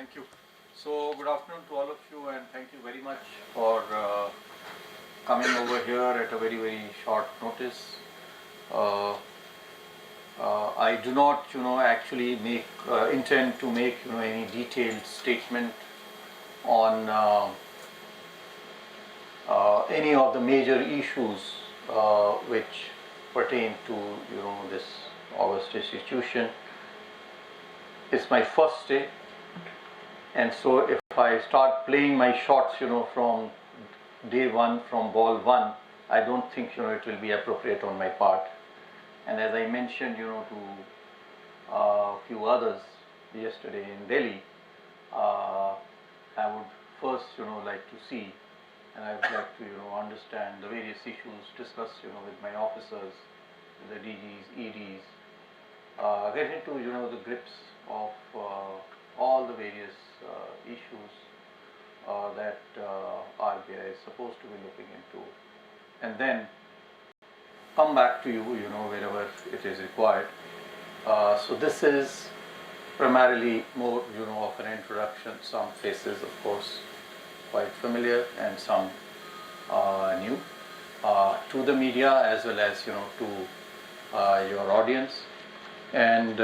Thank you. So, good afternoon to all of you, and thank you very much for coming over here at a very, very short notice. I do not, actually intend to make, any detailed statement on any of the major issues which pertain to, this August institution. It's my first day, and so if I start playing my shots, from day one, from ball one, I don't think, it will be appropriate on my part. And as I mentioned, to a few others yesterday in Delhi, I would first, like to see, and I would like to, understand the various issues, discuss, with my officers, with the DGs, EDs, get into, the grips of all the various issues that RBI is supposed to be looking into, and then come back to you, wherever it is required. So this is primarily more, of an introduction. Some faces, of course, quite familiar, and some new to the media as well as, to your audience. And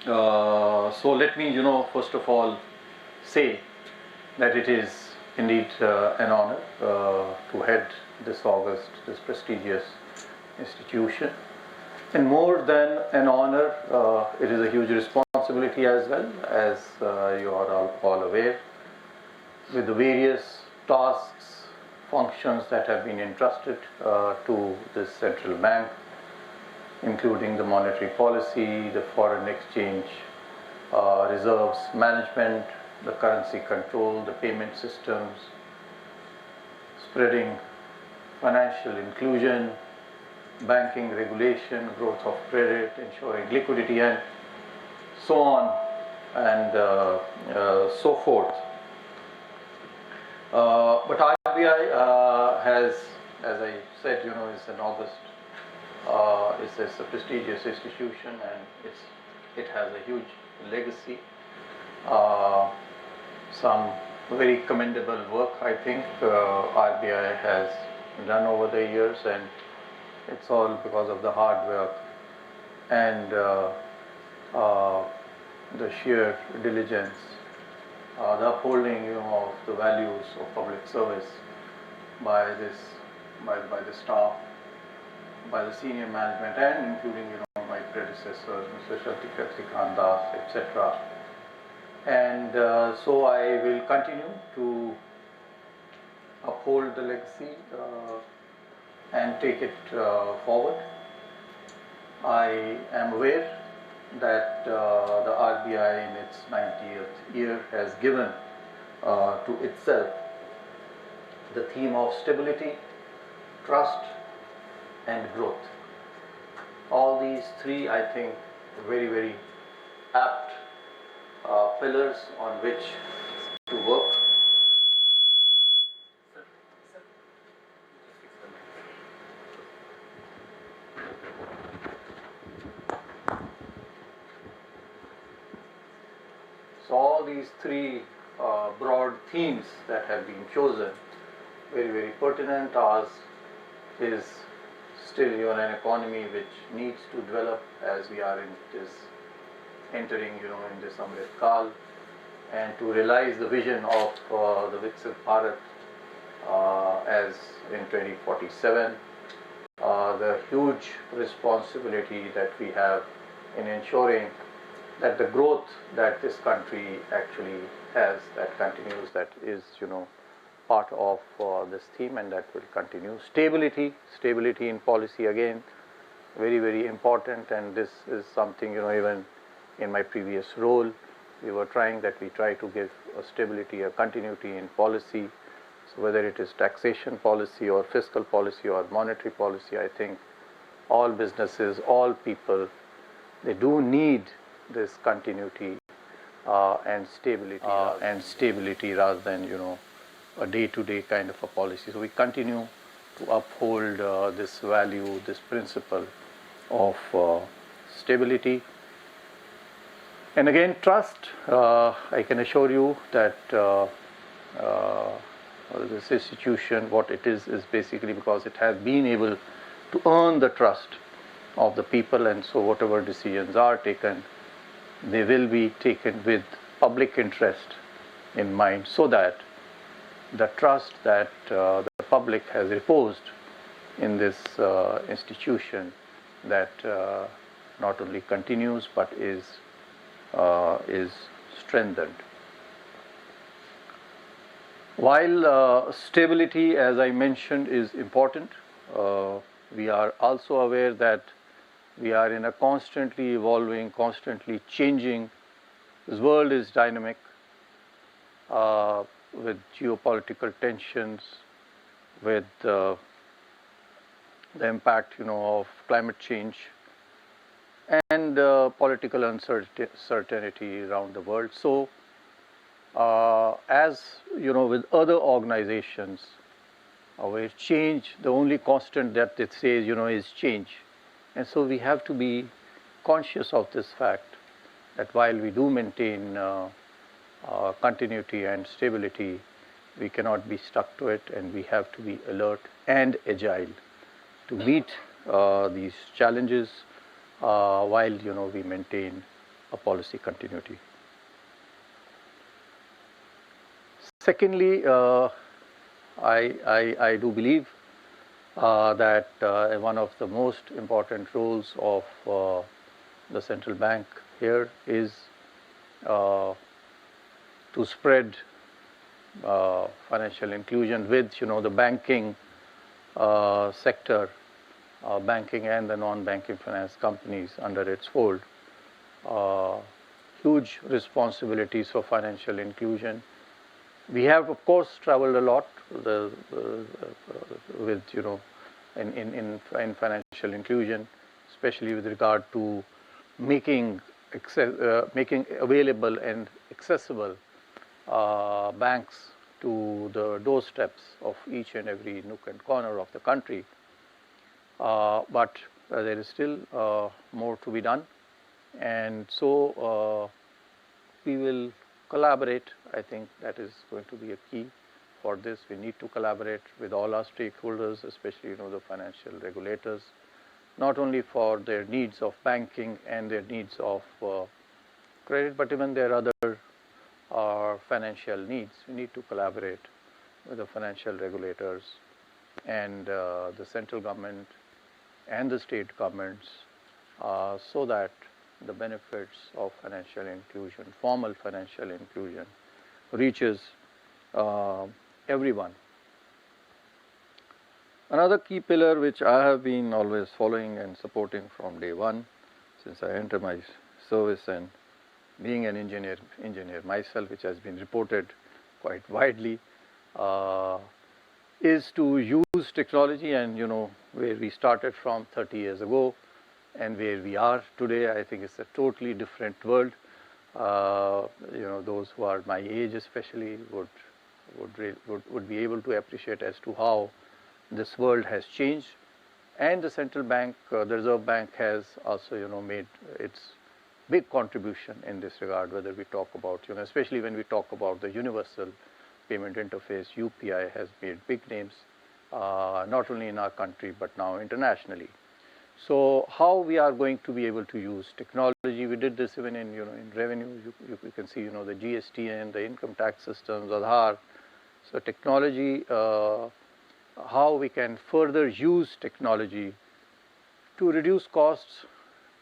so let me, first of all say that it is indeed an honor to head this August, this prestigious institution. And more than an honor, it is a huge responsibility as well, as you are all aware, with the various tasks, functions that have been entrusted to this central bank, including the monetary policy, the foreign exchange reserves management, the currency control, the payment systems, spreading financial inclusion, banking regulation, growth of credit, ensuring liquidity, and so on and so forth. But RBI has, as I said, is an August. It's a prestigious institution, and it has a huge legacy. Some very commendable work, I think, RBI has done over the years, and it's all because of the hard work and the sheer diligence, the upholding, of the values of public service by the staff, by the senior management, and including, my predecessors, Mr. Shantikar Das, etc. And so I will continue to uphold the legacy and take it forward. I am aware that the RBI in its 90th year has given to itself the theme of stability, trust, and growth. All these three, I think, very, very apt pillars on which to work. So all these three broad themes that have been chosen, very, very pertinent. Ours is still, an economy which needs to develop as we are entering, in this Amrit Kal, and to realize the vision of the Viksit Bharat as in 2047, the huge responsibility that we have in ensuring that the growth that this country actually has, that continues, that is, part of this theme, and that will continue. Stability in policy, again, very, very important, and this is something, even in my previous role, we try to give a stability, a continuity in policy. So whether it is taxation policy or fiscal policy or monetary policy, I think all businesses, all people, they do need this continuity and stability rather than, a day-to-day kind of a policy. So we continue to uphold this value, this principle of stability. And again, trust, I can assure you that this institution, what it is basically because it has been able to earn the trust of the people, and so whatever decisions are taken, they will be taken with public interest in mind, so that the trust that the public has reposed in this institution, that not only continues but is strengthened. While stability, as I mentioned, is important, we are also aware that we are in a constantly evolving, constantly changing. This world is dynamic, with geopolitical tensions, with the impact, of climate change, and political uncertainty around the world. So, as with other organizations, where change, the only constant that it says, is change. And so we have to be conscious of this fact, that while we do maintain continuity and stability, we cannot be stuck to it, and we have to be alert and agile to meet these challenges while we maintain a policy continuity. Secondly, I do believe that one of the most important roles of the central bank here is to spread financial inclusion with the banking sector, banking and the non-banking finance companies under its fold. Huge responsibilities for financial inclusion. We have, of course, traveled a lot with in financial inclusion, especially with regard to making available and accessible banks to the doorsteps of each and every nook and corner of the country. But there is still more to be done, and so we will collaborate. I think that is going to be a key for this. We need to collaborate with all our stakeholders, especially the financial regulators, not only for their needs of banking and their needs of credit, but even their other financial needs. We need to collaborate with the financial regulators and the central government and the state governments, so that the benefits of financial inclusion, formal financial inclusion, reaches everyone. Another key pillar which I have been always following and supporting from day one, since I entered my service, and being an engineer myself, which has been reported quite widely, is to use technology, and where we started from 30 years ago and where we are today, I think it's a totally different world. Those who are my age especially would be able to appreciate as to how this world has changed. And the central bank, the Reserve Bank, has also made its big contribution in this regard, whether we talk about, especially when we talk about the universal payment interface, UPI has made big names, not only in our country but now internationally. So how we are going to be able to use technology? We did this even in in revenue. You can see the GST and the income tax systems, Aadhaar. So technology, how we can further use technology to reduce costs,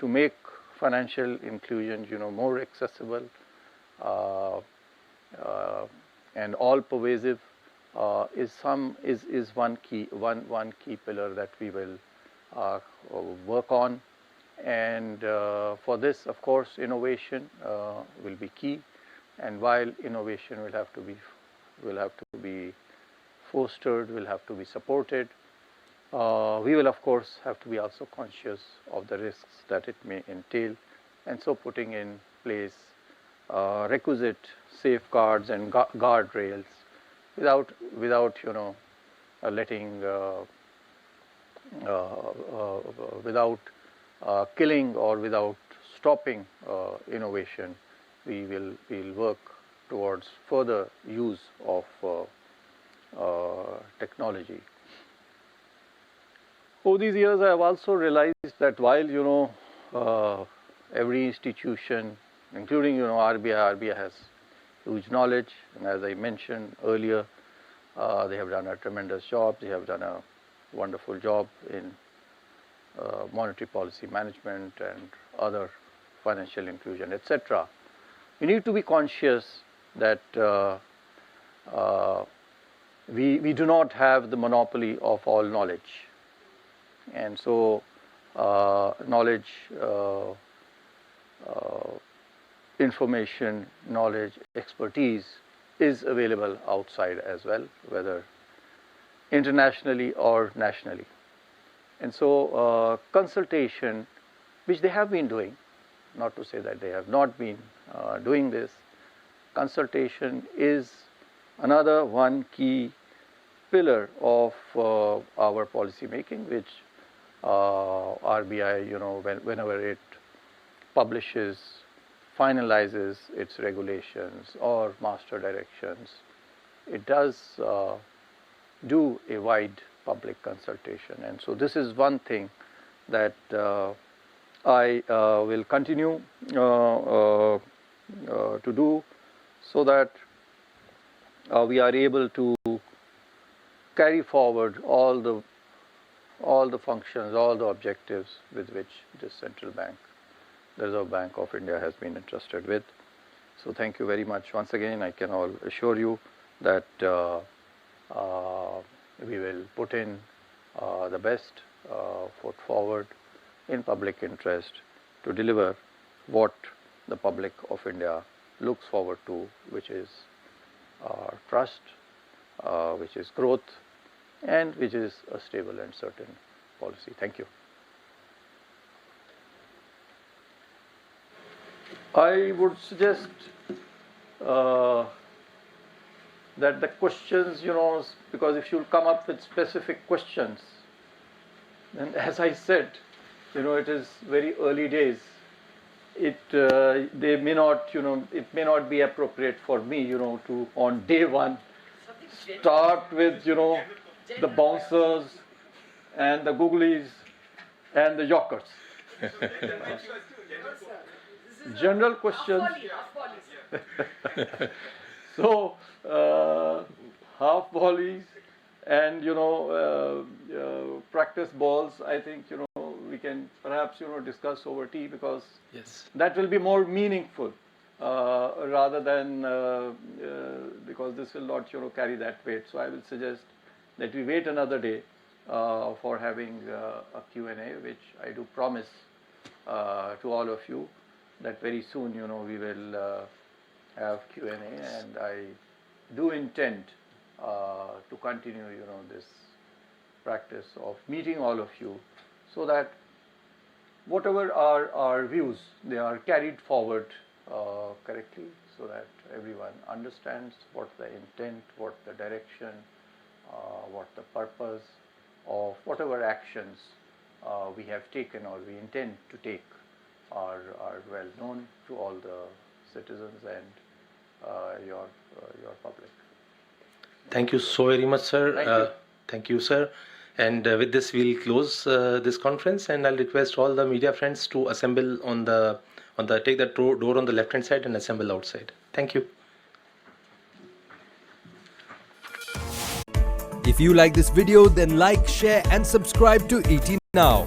to make financial inclusion more accessible and all pervasive, is one key pillar that we will work on. And for this, of course, innovation will be key, and while innovation will have to be fostered, will have to be supported, we will of course have to be also conscious of the risks that it may entail, and so putting in place requisite safeguards and guardrails without letting without killing or without stopping innovation. We'll work towards further use of technology. Over these years, I have also realized that while every institution, including RBI has huge knowledge, and as I mentioned earlier, they have done a tremendous job. They have done a wonderful job in monetary policy management and other financial inclusion, etc. We need to be conscious that we do not have the monopoly of all knowledge, and so knowledge, information, knowledge, expertise is available outside as well, whether internationally or nationally. And so consultation, which they have been doing, not to say that they have not been doing this, consultation is another one key pillar of our policy making, which RBI, whenever it publishes, finalizes its regulations or master directions, it does do a wide public consultation. And so this is one thing that I will continue to do, so that we are able to carry forward all the functions, all the objectives with which this central bank, the Reserve Bank of India, has been entrusted with. So thank you very much once again. I can all assure you that we will put in the best foot forward in public interest to deliver what the public of India looks forward to, which is trust, which is growth, and which is a stable and certain policy. Thank you. I would suggest that the questions, because if you'll come up with specific questions, then as I said, it is very early days. They may not, it may not be appropriate for me, to on day one start with, the bouncers and the googlies and the jokers. General questions. So half volleys and practice balls, I think we can perhaps discuss over tea, because that will be more meaningful rather than because this will not carry that weight. So I will suggest that we wait another day for having a Q&A, which I do promise to all of you that very soon we will have Q&A, and I do intend to continue this practice of meeting all of you, so that whatever are our views, they are carried forward correctly, so that everyone understands what the intent, what the direction, what the purpose of whatever actions we have taken or we intend to take are well known to all the citizens and your public. Thank you so very much, sir. Thank you. Thank you, sir. And with this, we'll close this conference, and I'll request all the media friends to assemble take the door on the left hand side and assemble outside. Thank you. If you like this video, then like, share and subscribe to ET Now.